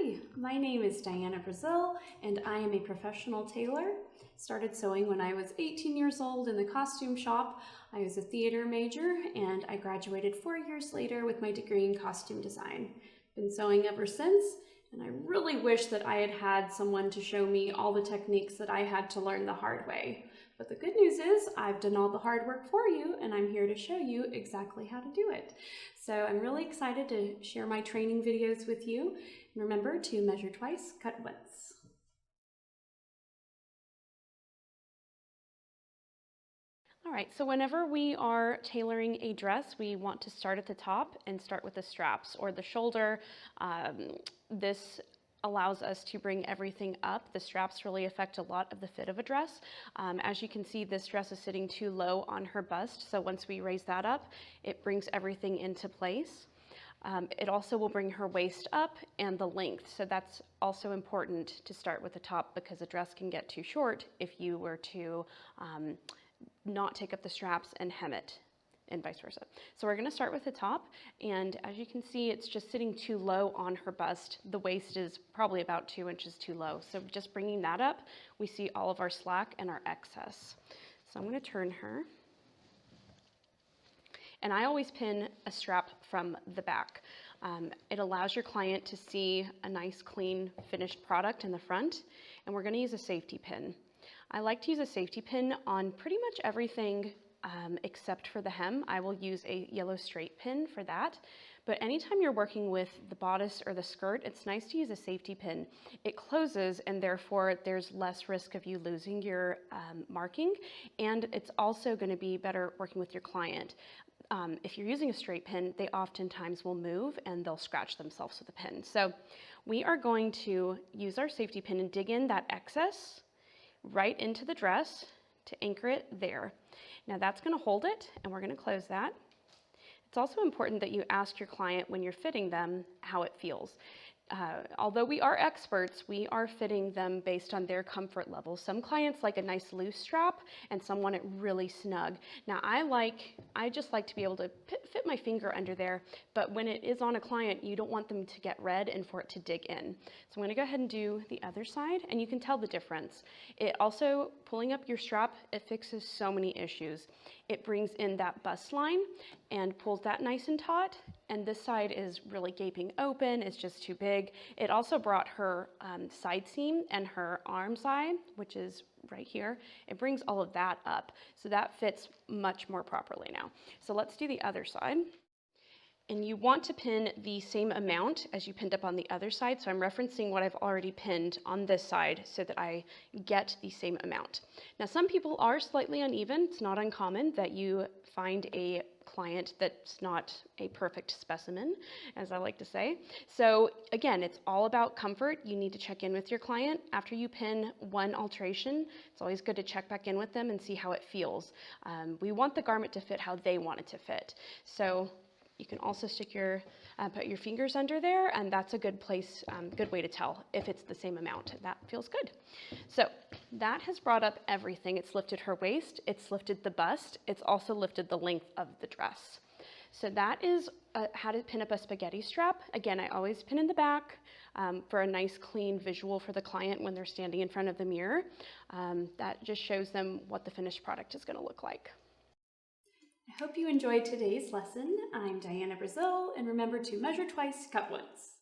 Hi, my name is Diana Brazil, and I am a professional tailor. Started sewing when I was 18 years old in the costume shop. I was a theater major, and I graduated 4 years later with my degree in costume design. Been sewing ever since, and I really wish that I had had someone to show me all the techniques that I had to learn the hard way. But the good news is I've done all the hard work for you, and I'm here to show you exactly how to do it. So I'm really excited to share my training videos with you. Remember to measure twice, cut once. All right, so whenever we are tailoring a dress, we want to start at the top and start with the straps or the shoulder. This allows us to bring everything up. The straps really affect a lot of the fit of a dress. As you can see, this dress is sitting too low on her bust, so once we raise that up, it brings everything into place. It also will bring her waist up and the length, so that's also important to start with the top because a dress can get too short if you were to not take up the straps and hem it, and vice versa. So we're going to start with the top, and as you can see, it's just sitting too low on her bust. The waist is probably about 2 inches too low, so just bringing that up, we see all of our slack and our excess. So I'm going to turn her. And I always pin a strap from the back. It allows your client to see a nice, clean, finished product in the front, and we're going to use a safety pin. I like to use a safety pin on pretty much everything except for the hem. I will use a yellow straight pin for that. But anytime you're working with the bodice or the skirt, it's nice to use a safety pin. It closes, and therefore there's less risk of you losing your marking, and it's also going to be better working with your client. If you're using a straight pin, they oftentimes will move and they'll scratch themselves with the pin. So we are going to use our safety pin and dig in that excess right into the dress to anchor it there. Now that's going to hold it, and we're going to close that. It's also important that you ask your client when you're fitting them how it feels. Although we are experts, we are fitting them based on their comfort level. Some clients like a nice loose strap, and some want it really snug. Now I just like to be able to fit my finger under there, but when it is on a client, you don't want them to get red and for it to dig in. So I'm going to go ahead and do the other side, and you can tell the difference. It also, pulling up your strap, it fixes so many issues. It brings in that bust line and pulls that nice and taut, and this side is really gaping open, it's just too big. It also brought her side seam and her arm side, which is right here. It brings all of that up, so that fits much more properly now. So let's do the other side. And you want to pin the same amount as you pinned up on the other side. So I'm referencing what I've already pinned on this side so that I get the same amount. Now, some people are slightly uneven. It's not uncommon that you find a client that's not a perfect specimen, as I like to say. So again, it's all about comfort. You need to check in with your client. After you pin one alteration, it's always good to check back in with them and see how it feels. We want the garment to fit how they want it to fit. So you can also put your fingers under there, and that's a good place, good way to tell if it's the same amount. That feels good. So that has brought up everything. It's lifted her waist, it's lifted the bust, it's also lifted the length of the dress. So that is how to pin up a spaghetti strap. Again, I always pin in the back for a nice clean visual for the client when they're standing in front of the mirror. That just shows them what the finished product is going to look like. I hope you enjoyed today's lesson. I'm Diana Brazil, and remember to measure twice, cut once.